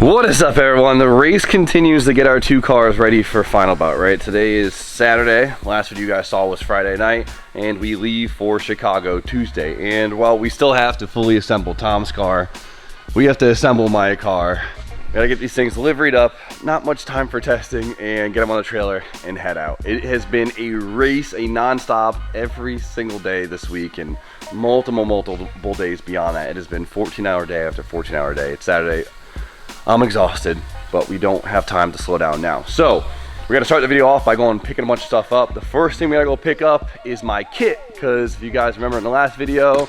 What is up, everyone? The race continues to get our two cars ready for final bout, right? Today is Saturday. Last video you guys saw was Friday night, and we leave for Chicago Tuesday. And while we still have to fully assemble Tom's car, we have to assemble my car. Gotta get these things liveried up, not much time for testing, and get them on the trailer and head out. It has been a race, a non-stop every single day this week, and multiple days beyond that. It has been 14-hour day after 14-hour day. It's Saturday. I'm exhausted, but we don't have time to slow down now. So we're gonna start the video off by going picking a bunch of stuff up. The first thing we gotta go pick up is my kit, because if you guys remember in the last video,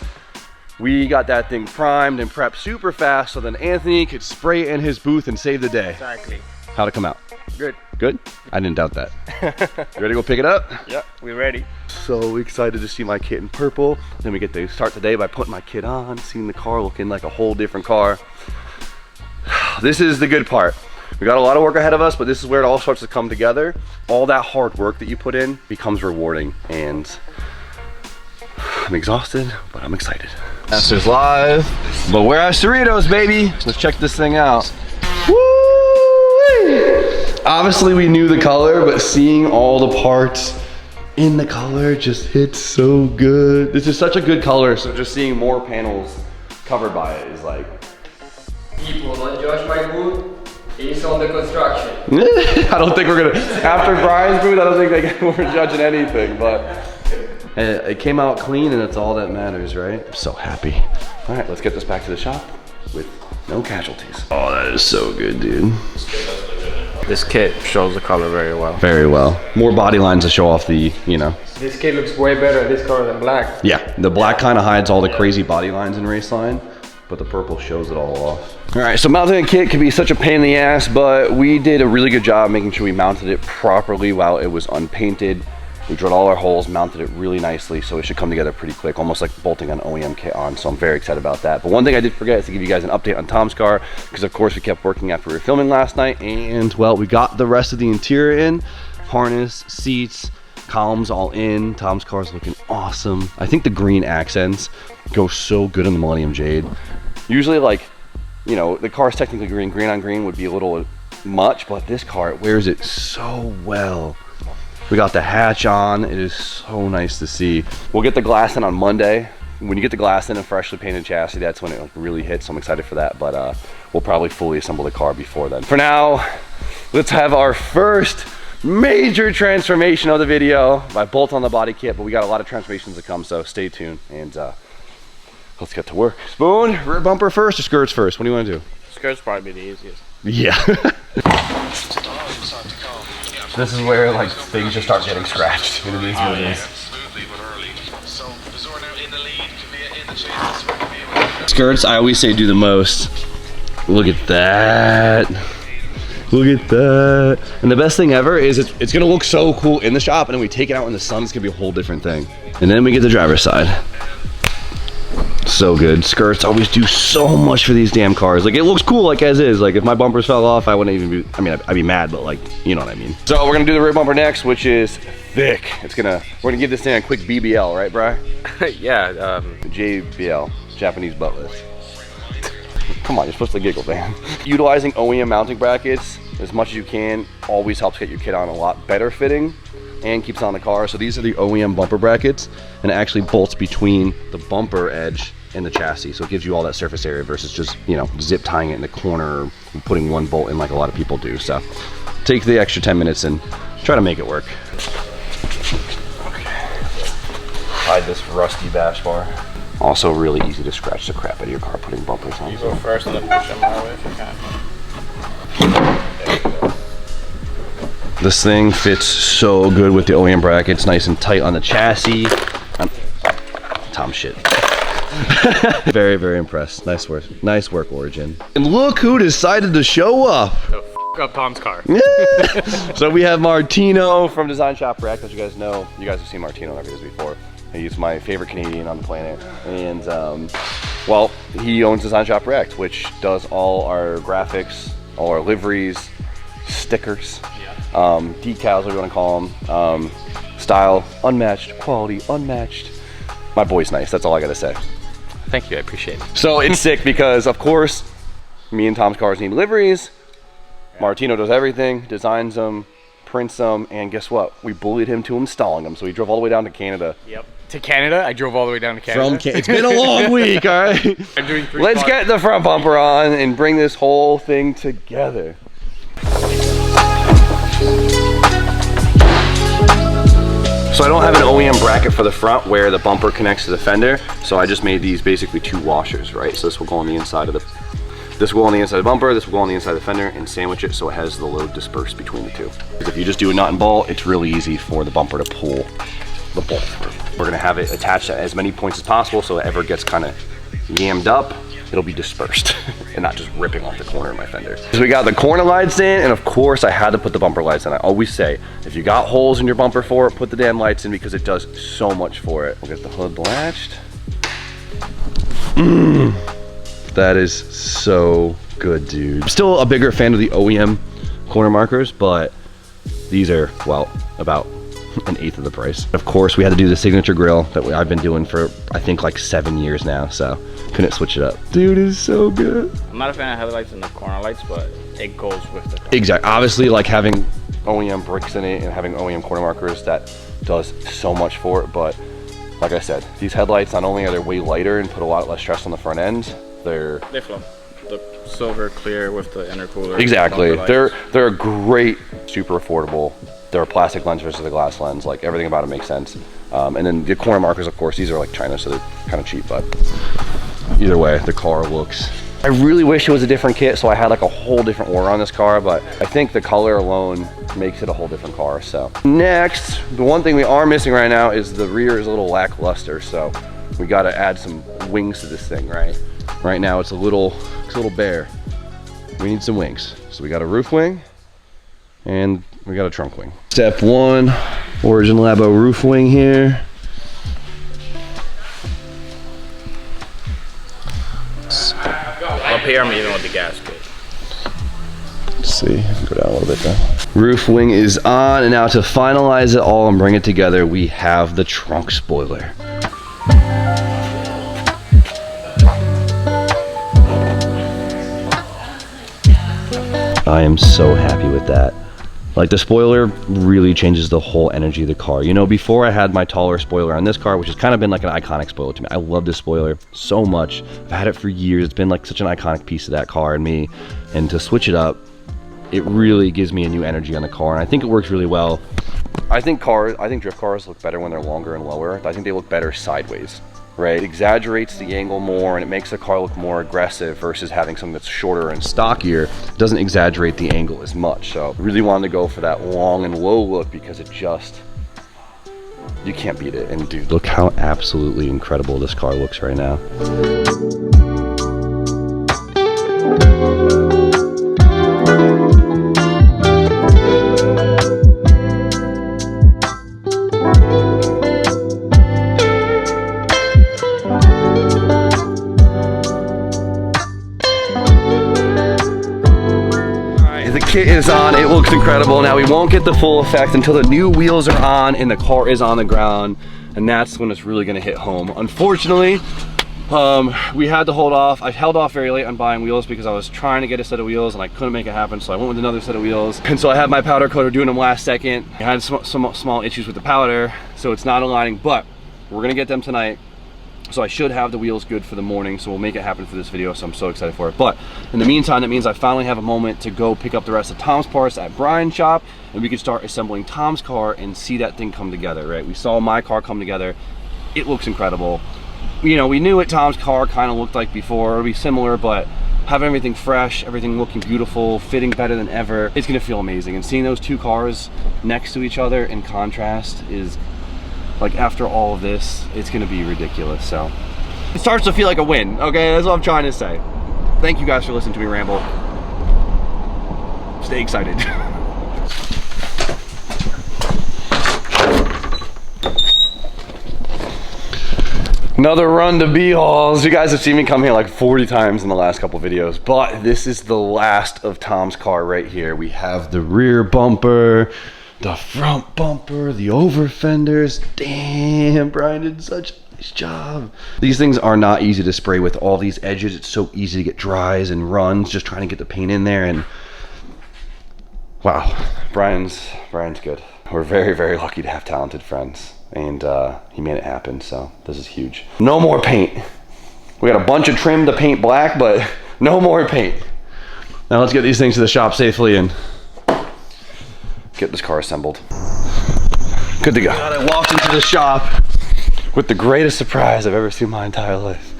we got that thing primed and prepped super fast so then Anthony could spray it in his booth and save the day. Exactly. How'd it come out? Good. Good? I didn't doubt that. You ready to go pick it up? Yeah, we're ready. So excited to see my kit in purple. Then we get to start the day by putting my kit on, seeing the car looking like a whole different car. This is the good part. We got a lot of work ahead of us, but this is where it all starts to come together. All that hard work that you put in becomes rewarding, and I'm exhausted, but I'm excited. Masters live, but we're at Cerritos, baby. Let's check this thing out. Woo! Obviously we knew the color, but seeing all the parts in the color just hits so good. This is such a good color, so just seeing more panels covered by it is like, People, don't judge my booth. It's on the construction. I don't think we're gonna, after Brian's booth, I don't think we're judging anything, but it came out clean and it's all that matters, right? I'm so happy. All right, let's get this back to the shop with no casualties. Oh, that is so good, dude. This kit shows the color very well. Very well. More body lines to show off the, you know. This kit looks way better in this color than black. Yeah, the black kind of hides all the crazy body lines in race line, but the purple shows it all off. All right, so mounting a kit can be such a pain in the ass, but we did a really good job making sure we mounted it properly while it was unpainted. We drilled all our holes, mounted it really nicely, so it should come together pretty quick, almost like bolting an OEM kit on, so I'm very excited about that. But one thing I did forget is to give you guys an update on Tom's car, because of course we kept working after we were filming last night, and well, we got the rest of the interior in, harness, seats, columns all in. Tom's car is looking awesome. I think the green accents go so good in the Millennium Jade. Usually, like, you know, the car's technically green. Green on green would be a little much, but this car, it wears it so well. We got the hatch on. It is so nice to see. We'll get the glass in on Monday. When you get the glass in and freshly painted chassis, that's when it like really hits. So I'm excited for that, but we'll probably fully assemble the car before then. For now, let's have our first major transformation of the video by bolt on the body kit, but we got a lot of transformations to come, so stay tuned, and let's get to work. Spoon, rear bumper first or skirts first? What do you want to do? Skirts probably the easiest. Yeah. This is where like things just start getting scratched. It is what it is. Skirts, I always say do the most. Look at that. Look at that. And the best thing ever is it's gonna look so cool in the shop, and then we take it out in the sun, it's gonna be a whole different thing. And then we get the driver's side. So good. Skirts always do so much for these damn cars. Like, it looks cool like as is. Like, if my bumpers fell off, I wouldn't even be, I mean, I'd be mad, but like, you know what I mean. So we're gonna do the rear bumper next, which is thick. We're gonna give this thing a quick BBL, right, Bri? Yeah. JBL, Japanese butt lift. Come on, you're supposed to giggle, man. Utilizing OEM mounting brackets as much as you can always helps get your kit on a lot better fitting and keeps it on the car. So these are the OEM bumper brackets, and it actually bolts between the bumper edge and the chassis. So it gives you all that surface area versus just, you know, zip tying it in the corner or putting one bolt in like a lot of people do. So take the extra 10 minutes and try to make it work. Okay. Hide this rusty bash bar. Also really easy to scratch the crap out of your car putting bumpers on. You go first and then push them my way if you can. This thing fits so good with the OEM brackets, nice and tight on the chassis. Tom shit. Very, very impressed. Nice work, Origin. And look who decided to show up. So f up Tom's car. So we have Martino from Design Shop Rack. As you guys know, you guys have seen Martino in our videos before. He's my favorite Canadian on the planet, and well, he owns Design Shop Rack, which does all our graphics, all our liveries, stickers, decals, what you want to call them, style unmatched, quality unmatched. My boy's nice. That's all I gotta say. Thank you, I appreciate it. So it's sick because, of course, Me and Tom's cars need liveries. Martino does everything, designs them, prints them, and guess what? We bullied him to installing them, so he drove all the way down to Canada. Yep. To Canada? I drove all the way down to Canada. It's been a long week, all right? I'm doing 3 Let's cars. get the front bumper on and bring this whole thing together. So I don't have an OEM bracket for the front where the bumper connects to the fender, so I just made these basically 2 washers, right? So this will go on the inside of the bumper, this will go on the inside of the fender, and sandwich it so it has the load dispersed between the two. Because if you just do a nut and bolt, it's really easy for the bumper to pull the bolt through. We're gonna have it attached at as many points as possible so it ever gets kind of yammed up, it'll be dispersed and not just ripping off the corner of my fender. So we got the corner lights in, and of course I had to put the bumper lights in. I always say, if you got holes in your bumper for it, put the damn lights in because it does so much for it. We'll get the hood latched. That is so good, dude. I'm still a bigger fan of the OEM corner markers, but these are, well, about 1/8 of the price. Of course, we had to do the signature grill that I've been doing for, I think, like 7 years now, so couldn't switch it up. Dude, it's so good. I'm not a fan of headlights and the corner lights, but it goes with the car. Exactly. Obviously, like having OEM bricks in it and having OEM corner markers, that does so much for it, but like I said, these headlights, not only are they way lighter and put a lot less stress on the front end, They flow. The silver clear with the intercooler. exactly. They're a great, super affordable. They're a plastic lens versus a glass lens. Like everything about it makes sense. And then the corner markers, of course, these are like China, so they're kind of cheap. But either way, the car looks. I really wish it was a different kit, so I had like a whole different order on this car. But I think the color alone makes it a whole different car. So next, the one thing we are missing right now is the rear is a little lackluster. So we got to add some wings to this thing, right? Right now it's a little bare. We need some wings. So we got a roof wing and we got a trunk wing. Step 1, Origin Labo roof wing here. Up here, I'm even with the gasket. Let's see, go down a little bit there. Roof wing is on, and now to finalize it all and bring it together, we have the trunk spoiler. I am so happy with that. Like, the spoiler really changes the whole energy of the car. You know, before I had my taller spoiler on this car, which has kind of been like an iconic spoiler to me. I love this spoiler so much. I've had it for years. It's been like such an iconic piece of that car and me. And to switch it up, it really gives me a new energy on the car. And I think it works really well. I think drift cars look better when they're longer and lower. I think they look better sideways. Right, it exaggerates the angle more and it makes the car look more aggressive versus having something that's shorter and stockier. It doesn't exaggerate the angle as much. So I really wanted to go for that long and low look because it just, you can't beat it. And dude, look how absolutely incredible this car looks right now. Kit is on, it looks incredible. Now we won't get the full effect until the new wheels are on and the car is on the ground, and that's when it's really gonna hit home. Unfortunately, we had to hold off. I held off very late on buying wheels because I was trying to get a set of wheels and I couldn't make it happen, so I went with another set of wheels. And so I had my powder coater doing them last second. I had some small issues with the powder, so it's not aligning, but we're gonna get them tonight. So I should have the wheels good for the morning, so we'll make it happen for this video, so I'm so excited for it. But in the meantime, that means I finally have a moment to go pick up the rest of Tom's parts at Brian's shop, and we can start assembling Tom's car and see that thing come together, right? We saw my car come together. It looks incredible. You know, we knew what Tom's car kind of looked like before. It'll be similar, but having everything fresh, everything looking beautiful, fitting better than ever, it's gonna feel amazing. And seeing those two cars next to each other in contrast is, like, after all of this, it's gonna be ridiculous. So it starts to feel like a win, okay? That's what I'm trying to say. Thank you guys for listening to me ramble. Stay excited. Another run to B-Halls. You guys have seen me come here like 40 times in the last couple videos, but this is the last of Tom's car right here. We have the rear bumper, the front bumper, the over fenders. Damn, Brian did such Nice job. These things are not easy to spray with all these edges. It's so easy to get dries and runs just trying to get the paint in there. And wow, Brian's good. We're very, very lucky to have talented friends, and he made it happen, so this is huge. No more paint. We got a bunch of trim to paint black, but no more paint. Now let's get these things to the shop safely and get this car assembled. Good to go. God, I walked into the shop with the greatest surprise I've ever seen in my entire life.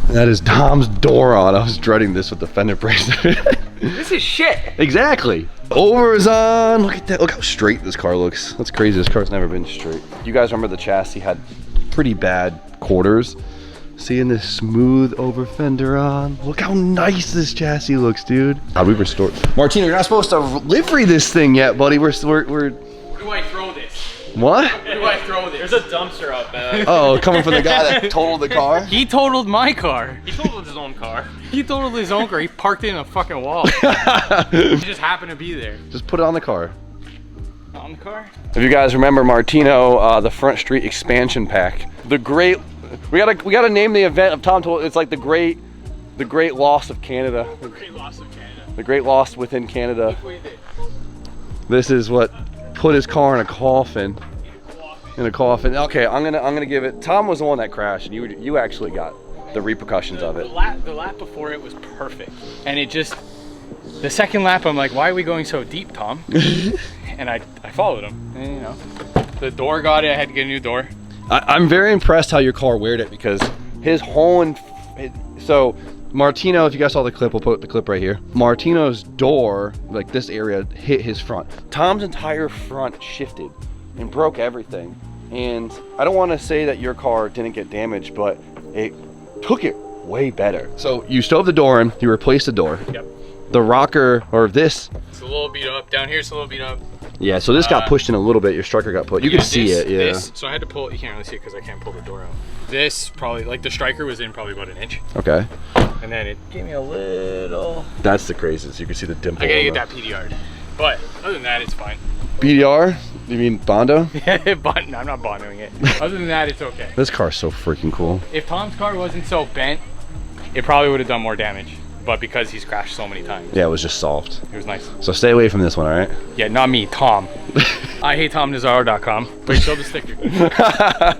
And that is Tom's door on. I was dreading this with the fender bracelet. This is shit. Exactly. Over is on. Look at that. Look how straight this car looks. That's crazy. This car's never been straight. You guys remember the chassis had pretty bad quarters. Seeing this smooth over fender on. Look how nice this chassis looks, dude. How we restored. Martino, you're not supposed to livery this thing yet, buddy. We're Where do I throw this? What? Where do I throw this? There's a dumpster out back. Oh, coming from the guy that totaled the car? He totaled my car. He totaled his own car. He totaled his own car. He parked it in a fucking wall. He just happened to be there. Just put it on the car. On the car? If you guys remember Martino, the Front Street expansion pack, the great. We gotta name the event of Tom told. It's like the great loss of Canada. The Great Loss of Canada. The great loss within Canada. Wait, wait. This is what put his car in a coffin. In a coffin. Okay, I'm gonna give it. Tom was the one that crashed, and you actually got the repercussions of it. The lap before it was perfect, and it just the second lap I'm like, why are we going so deep, Tom? And I followed him, and you know, the door got it. I had to get a new door. I'm very impressed how your car weared it, because his whole so Martino, if you guys saw the clip, we'll put the clip right here. Martino's door, like this area, hit his front. Tom's entire front shifted and broke everything. And I don't want to say that your car didn't get damaged, but it took it way better. So you stove the door in, you replaced the door. Yep. The rocker, or this. It's a little beat up. Down here, it's a little beat up. Yeah, so this got pushed in a little bit. Your striker got put. You can see it, yeah. So I had to pull. You can't really see it because I can't pull the door out. This probably, like the striker was in probably about an inch. Okay. And then it gave me a little. That's the craziest. You can see the dimple. I gotta get that PDR'd. But other than that, it's fine. BDR? You mean Bondo? Yeah, no, I'm not bondoing it. Other than that, it's okay. This car's so freaking cool. If Tom's car wasn't so bent, it probably would have done more damage. But because he's crashed so many times. Yeah, it was just solved. It was nice. So stay away from this one, all right? Yeah, not me, Tom. I hate TomNazaro.com, but show the sticker.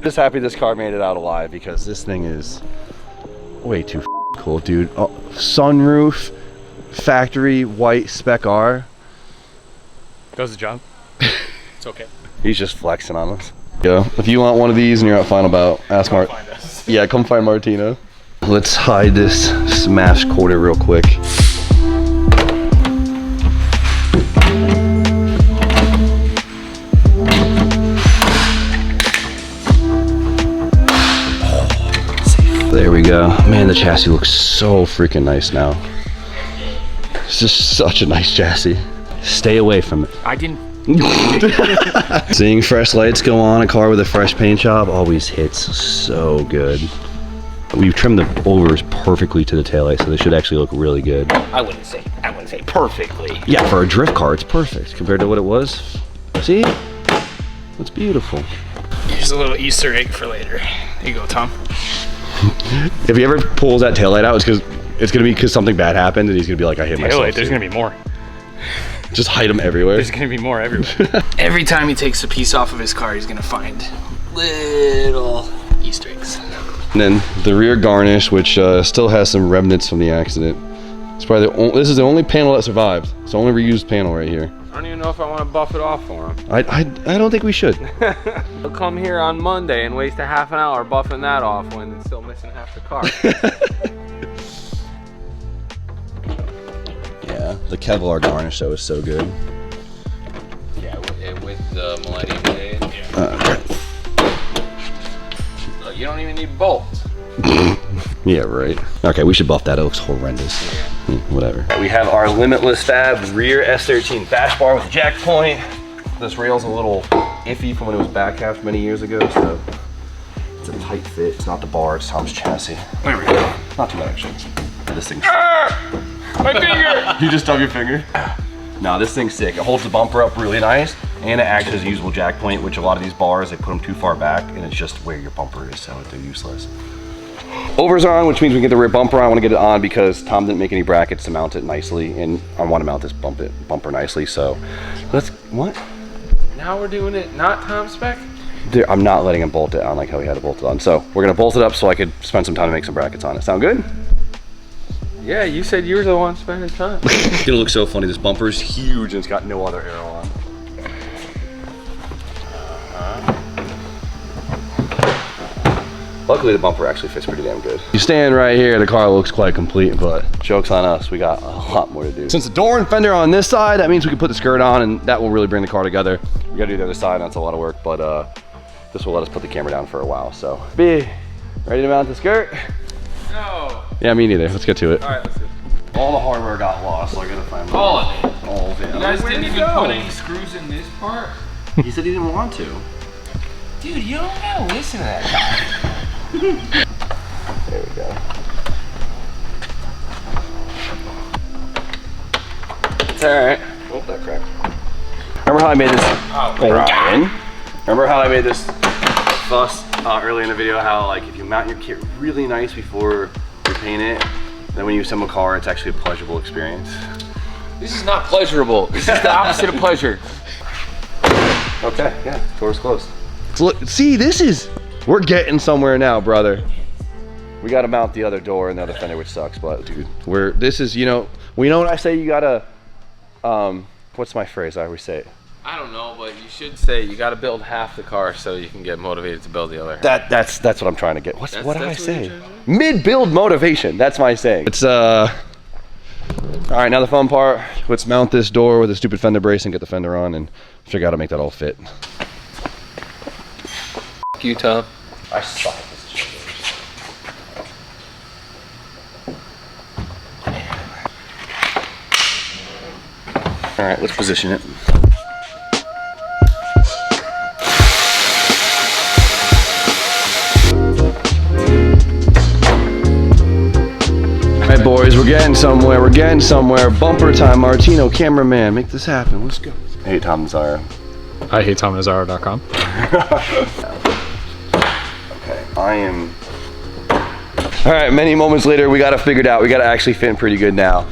Just happy this car made it out alive, because this thing is way too cool, dude. Oh, sunroof, factory white Spec R. Does the job. It's okay. He's just flexing on us. Yo, if you want one of these and you're at Final Bout, ask Mart. Find us. Yeah, come find Martino. Let's hide this smashed quarter real quick. There we go. Man, the chassis looks so freaking nice now. It's just such a nice chassis. Stay away from it. I didn't. Seeing fresh lights go on a car with a fresh paint job always hits so good. We've trimmed the overs perfectly to the taillight, so they should actually look really good. I wouldn't say perfectly. Yeah, for a drift car, it's perfect compared to what it was. See? It's beautiful. Here's a little Easter egg for later. There you go, Tom. If he ever pulls that taillight out, it's gonna be because something bad happened, and he's gonna be like, I hit myself. Taillight, there's gonna be more. Just hide them everywhere. There's gonna be more everywhere. Every time he takes a piece off of his car, he's gonna find little Easter eggs. And then the rear garnish, which still has some remnants from the accident. It's probably this is the only panel that survived. It's the only reused panel right here. I don't even know if I want to buff it off for him. I don't think we should. He'll come here on Monday and waste a half an hour buffing that off when it's still missing half the car. Yeah, the Kevlar garnish though is so good. Yeah, with the Millennium Day. Okay. You don't even need bolts. Yeah, right. Okay, we should buff that. It looks horrendous. Whatever. We have our Limitless Fab rear S13 bash bar with jack point. This rail's a little iffy from when it was back half many years ago, so it's a tight fit. It's not the bar, it's Tom's chassis. There we go. Not too bad actually. This thing's My finger! You just dug your finger? No, this thing's sick. It holds the bumper up really nice. And it acts as a usable jack point, which a lot of these bars, they put them too far back, and it's just where your bumper is, so they're useless. Overs are on, which means we get the rear bumper on. I want to get it on because Tom didn't make any brackets to mount it nicely, and I want to mount this bumper nicely, so what? Now we're doing it not Tom spec? Dude, I'm not letting him bolt it on like how he had it bolted on. So we're gonna bolt it up so I could spend some time to make some brackets on it. Sound good? Yeah, you said you were the one spending time. It's gonna look so funny. This bumper is huge and it's got no other arrow on. Luckily the bumper actually fits pretty damn good. You stand right here, the car looks quite complete, but joke's on us, we got a lot more to do. Since the door and fender are on this side, that means we can put the skirt on and that will really bring the car together. We gotta do the other side, and that's a lot of work, but this will let us put the camera down for a while, so. B, ready to mount the skirt? No. Yeah, me neither, let's get to it. All right, let's do it. All the hardware got lost, so I gotta find All of it. all of it. You guys Where'd didn't it even go? put any screws in this part? He said he didn't want to. Dude, you don't gotta listen to that guy. There we go. It's all right. Oh, that cracked. Remember how I made this? Oh, Brian. Remember how I made this fuss early in the video? How like if you mount your kit really nice before you paint it, then when you assemble a car, it's actually a pleasurable experience. This is not pleasurable. This is the opposite of pleasure. Okay, yeah, door's closed. So look, see, we're getting somewhere now, brother. We gotta mount the other door and the other fender, which sucks, but dude, you know what I say, you gotta, what's my phrase, I always say it. I don't know, but you should say you gotta build half the car so you can get motivated to build the other half. That's what I'm trying to get. What did I what say? you're trying to Mid-build motivation, that's my saying. It's, all right, now the fun part, let's mount this door with a stupid fender brace and get the fender on and figure out how to make that all fit. F you, Tom. I suck at this shit. All right, let's position it. All right, boys, we're getting somewhere. Bumper time, Martino, cameraman, make this happen. Let's go. Hey, Tom Nazaro. I hate TomNazaro.com. Okay, I am. All right, many moments later, we got it figured out. We got it actually fitting pretty good now.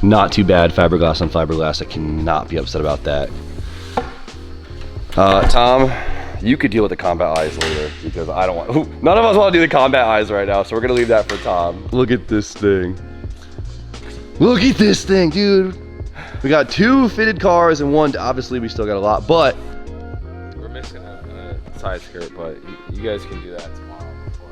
Not too bad, fiberglass on fiberglass. I cannot be upset about that. Tom, you could deal with the combat eyes later because I don't want, none of us want to do the combat eyes right now, so we're gonna leave that for Tom. Look at this thing. Look at this thing, dude. We got 2 fitted cars and 1, obviously we still got a lot, but. We're missing a side skirt, but you guys can do that tomorrow before.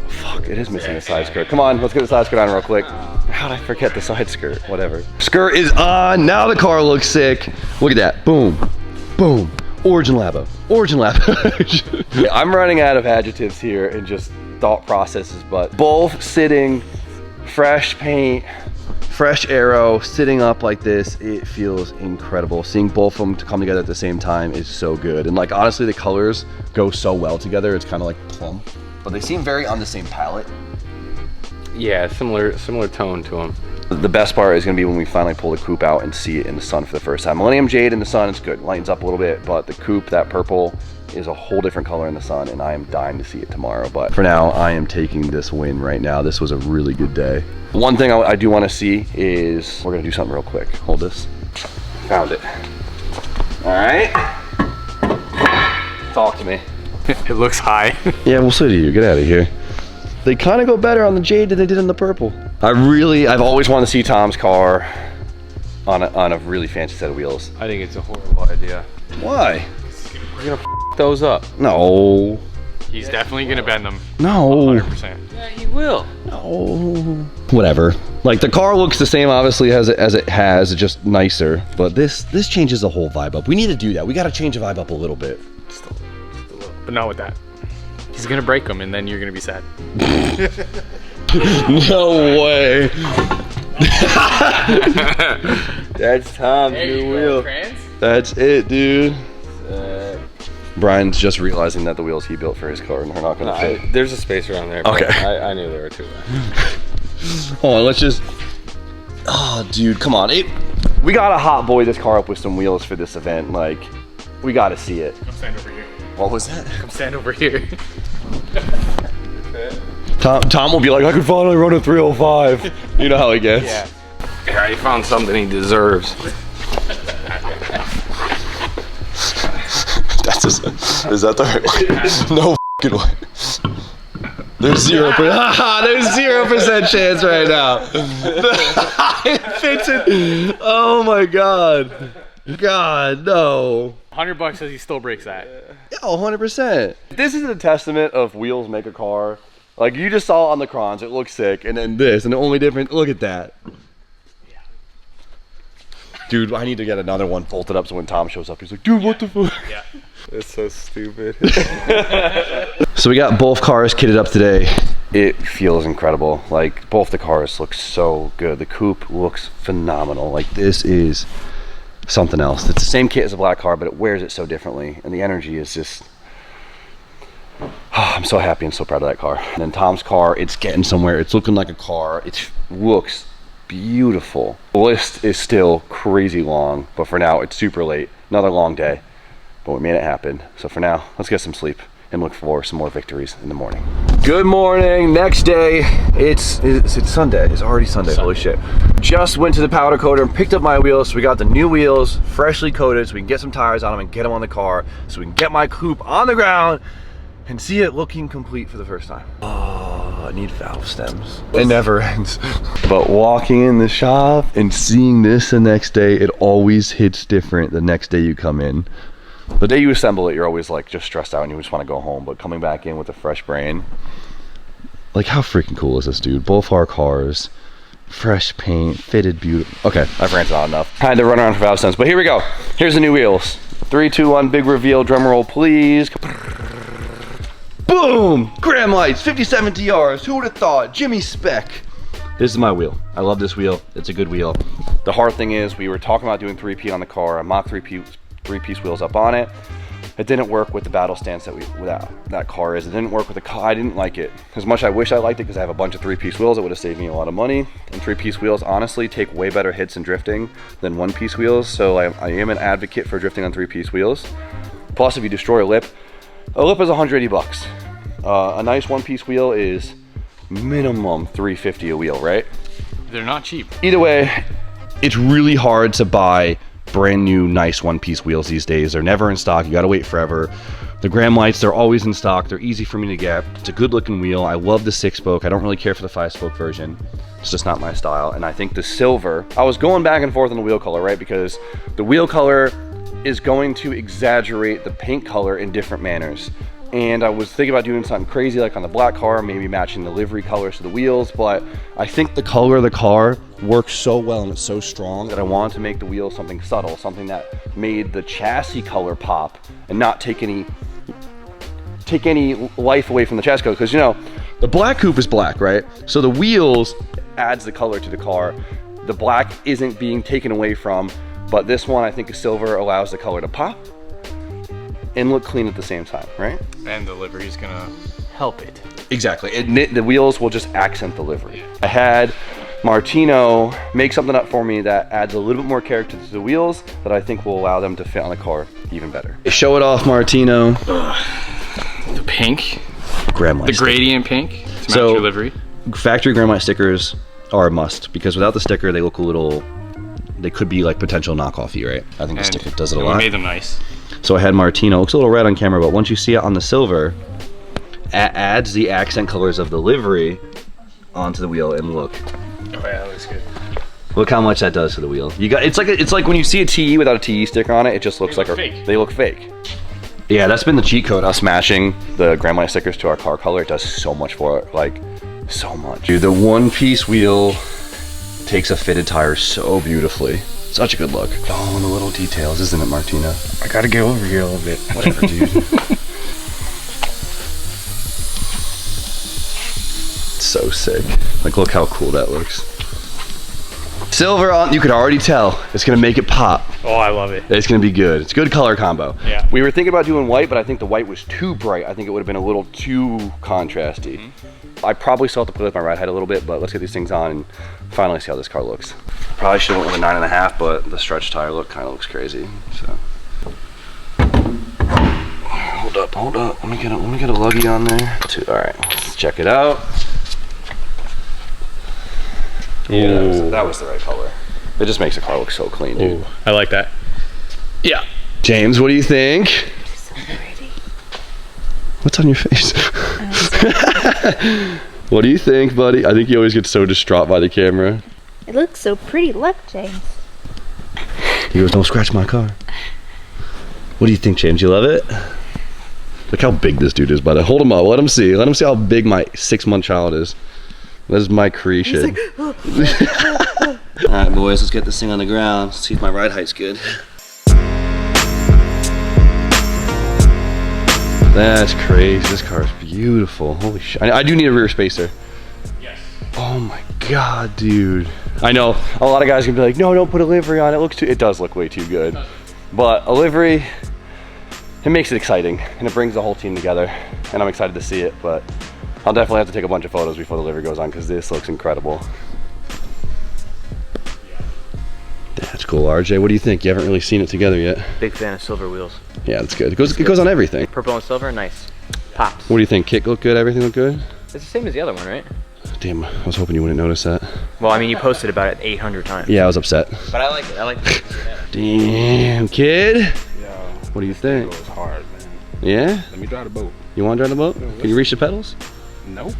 Fuck, it is missing a side skirt. Come on, let's get the side skirt on real quick. How'd I forget the side skirt? Whatever. Skirt is on, now the car looks sick. Look at that, boom, boom. Origin Labo, Origin Labo. I'm running out of adjectives here and just thought processes, but both sitting, fresh paint, fresh aero, sitting up like this, it feels incredible. Seeing both of them come together at the same time is so good. And like, honestly, the colors go so well together. It's kind of like plum, but they seem very on the same palette. Yeah, similar tone to them. The best part is gonna be when we finally pull the coupe out and see it in the sun for the first time. Millennium Jade in the sun is good, lightens up a little bit, but the coupe, that purple, is a whole different color in the sun, and I am dying to see it tomorrow. But for now, I am taking this win right now. This was a really good day. One thing I do wanna see is, we're gonna do something real quick. Hold this. Found it. All right. Talk to me. It looks high. Yeah, we'll see you. Get out of here. They kind of go better on the Jade than they did in the purple. I've always wanted to see Tom's car on a really fancy set of wheels. I think it's a horrible idea. Why? We're gonna f those up. No. He's definitely gonna bend them. No. 100%. Yeah, he will. No. Whatever. Like, the car looks the same, obviously, as it has, just nicer. But this changes the whole vibe up. We need to do that. We got to change the vibe up a little bit. Just a little, but not with that. He's gonna break them, and then you're gonna be sad. No way. That's Tom's new wheel. That's it, dude. Brian's just realizing that the wheels he built for his car are not gonna fit. There's a space around there. But Okay. I knew there were 2. Hold on, let's just. Oh, dude, come on. We gotta hot boy this car up with some wheels for this event. Like, We gotta see it. Come stand over here. What was that? Come stand over here. Tom will be like, I could finally run a 305. You know how he gets. Yeah. Yeah, he found something he deserves. Is that the right way? No f***ing way. There's 0% chance right now. It fits it. Oh my god. God, no. $100 says he still breaks that. Yeah, 100%. This is a testament of wheels make a car. Like you just saw on the Crons, it looks sick, and then this, and the only difference, look at that. Dude, I need to get another one bolted up so when Tom shows up, he's like, dude, what the fuck? Yeah. It's so stupid. So we got both cars kitted up today. It feels incredible. Like both the cars look so good. The coupe looks phenomenal. Like this is something else. It's the same kit as a black car, but it wears it so differently. And the energy is just, oh, I'm so happy and so proud of that car. And then Tom's car, it's getting somewhere. It's looking like a car. It looks beautiful. The list is still crazy long, but for now it's super late. Another long day. But we made it happen. So for now, let's get some sleep and look for some more victories in the morning. Good morning, next day. It's Sunday, it's already Sunday, holy shit. Just went to the powder coater and picked up my wheels. So we got the new wheels, freshly coated, so we can get some tires on them and get them on the car, so we can get my coupe on the ground and see it looking complete for the first time. Oh, I need valve stems. It never ends. But walking in the shop and seeing this the next day, it always hits different the next day you come in. The day you assemble it, you're always like just stressed out and you just want to go home, but coming back in with a fresh brain, like how freaking cool is this, dude? Both our cars, fresh paint, fitted, beautiful. Okay, I've ranted on enough. Had to run around for valve stems, but here we go. Here's the new wheels. 3, 2, 1, big reveal, drum roll please. Boom! Graham lights, 57 DRs, who would have thought? Jimmy Spec. This is my wheel. I love this wheel, it's a good wheel. The hard thing is, we were talking about doing 3P on the car, I mocked 3-piece wheels up on it. It didn't work with the battle stance that car is. It didn't work with the car. I didn't like it. As much as I wish I liked it because I have a bunch of 3-piece wheels, it would have saved me a lot of money. And 3-piece wheels honestly take way better hits in drifting than 1-piece wheels. So I am an advocate for drifting on 3-piece wheels. Plus, if you destroy a lip is $180. A nice 1-piece wheel is minimum $350 a wheel, right? They're not cheap. Either way, it's really hard to buy brand new nice 1-piece wheels these days. They're never in stock. You gotta wait forever. The Graham lights, they're always in stock. They're easy for me to get. It's a good looking wheel. I love the 6-spoke. I don't really care for the 5-spoke version. It's just not my style. And I think the silver, I was going back and forth on the wheel color, right? Because the wheel color is going to exaggerate the paint color in different manners. And I was thinking about doing something crazy like on the black car, maybe matching the livery colors to the wheels, but I think the color of the car works so well and it's so strong that I wanted to make the wheel something subtle, something that made the chassis color pop and not take any life away from the chassis color. Because you know, the black coupe is black, right? So the wheels adds the color to the car. The black isn't being taken away from, but this one I think is silver allows the color to pop and look clean at the same time, right? And the livery is gonna help it. Exactly. The wheels will just accent the livery. I had Martino make something up for me that adds a little bit more character to the wheels that I think will allow them to fit on the car even better. Show it off, Martino. The pink. Graham light. The gradient pink to match your livery. Factory Graham light stickers are a must because without the sticker, they look a little, they could be like potential knockoffy, right? I think the sticker does it a lot. We made them nice. So I had Martino. Looks a little red on camera, but once you see it on the silver, adds the accent colors of the livery onto the wheel, and look. Oh yeah, that looks good. Look how much that does to the wheel. You got it's like when you see a TE without a TE sticker on it, it just looks like they look fake. Yeah, that's been the cheat code. Us matching the Graham light stickers to our car color. It does so much for it, like so much. Dude, the 1-piece wheel takes a fitted tire so beautifully. Such a good look. Oh, and the little details, isn't it, Martina? I gotta get over here a little bit. Whatever, dude. So sick. Like, look how cool that looks. Silver on, you could already tell. It's gonna make it pop. Oh, I love it. It's gonna be good. It's a good color combo. Yeah. We were thinking about doing white, but I think the white was too bright. I think it would have been a little too contrasty. I probably still have to play with my ride height a little bit, but let's get these things on and finally see how this car looks. Probably should have went with a 9.5, but the stretch tire look kind of looks crazy, so. hold up. Let me get a luggy on there. All right, let's check it out. Yeah, that was the right color. It just makes the car look so clean, dude. Ooh, I like that. Yeah. James, what do you think? So pretty. What's on your face? What do you think, buddy? I think you always get so distraught by the camera. It looks so pretty. Look, James. He goes, don't scratch my car. What do you think, James? You love it? Look how big this dude is, buddy. Hold him up. Let him see. Let him see how big my 6-month child is. This is my creation. All right, boys, let's get this thing on the ground. See if my ride height's good. That's crazy. This car is beautiful. Holy shit. I do need a rear spacer. Yes. Oh my God, dude. I know a lot of guys can be like, no, don't put a livery on. It does look way too good. But a livery, it makes it exciting and it brings the whole team together. And I'm excited to see it, but I'll definitely have to take a bunch of photos before the livery goes on because this looks incredible. That's cool. RJ, what do you think? You haven't really seen it together yet. Big fan of silver wheels. Yeah, that's good. It goes on everything. Purple and silver, nice. Pops. What do you think? Kit look good? Everything look good? It's the same as the other one, right? Damn, I was hoping you wouldn't notice that. Well, I mean, you posted about it 800 times. Yeah, I was upset. But I like it. I like it. Damn, kid. Yo, What do you think? it was hard, man. Yeah? Let me drive the boat. You want to drive the boat? Can you reach the pedals? No.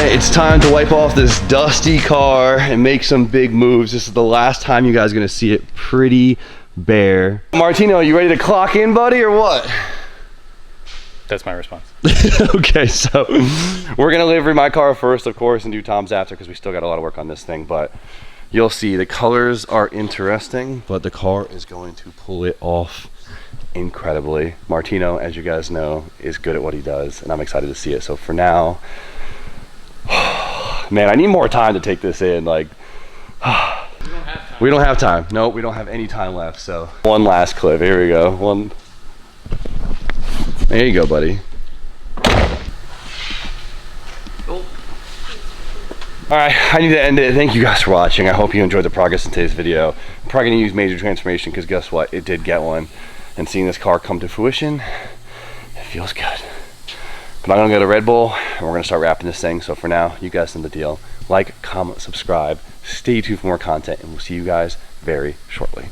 It's time to wipe off this dusty car and make some big moves. This is the last time you guys are gonna see it pretty bare. Martino, you ready to clock in, buddy, or what? That's my response. Okay, so we're gonna livery my car first, of course, and do Tom's after because we still got a lot of work on this thing, but you'll see the colors are interesting, but the car is going to pull it off incredibly. Martino, as you guys know, is good at what he does, and I'm excited to see it. So for now, man, I need more time to take this in. Like, we don't have time. No, we don't have any time left. So one last clip. Here we go. One. There you go, buddy. All right, I need to end it. Thank you guys for watching. I hope you enjoyed the progress in today's video. I'm probably gonna use major transformation because guess what? It did get one. And seeing this car come to fruition, it feels good. But I'm gonna go to Red Bull and we're gonna start wrapping this thing. So for now, you guys know the deal. Like, comment, subscribe, stay tuned for more content, and we'll see you guys very shortly.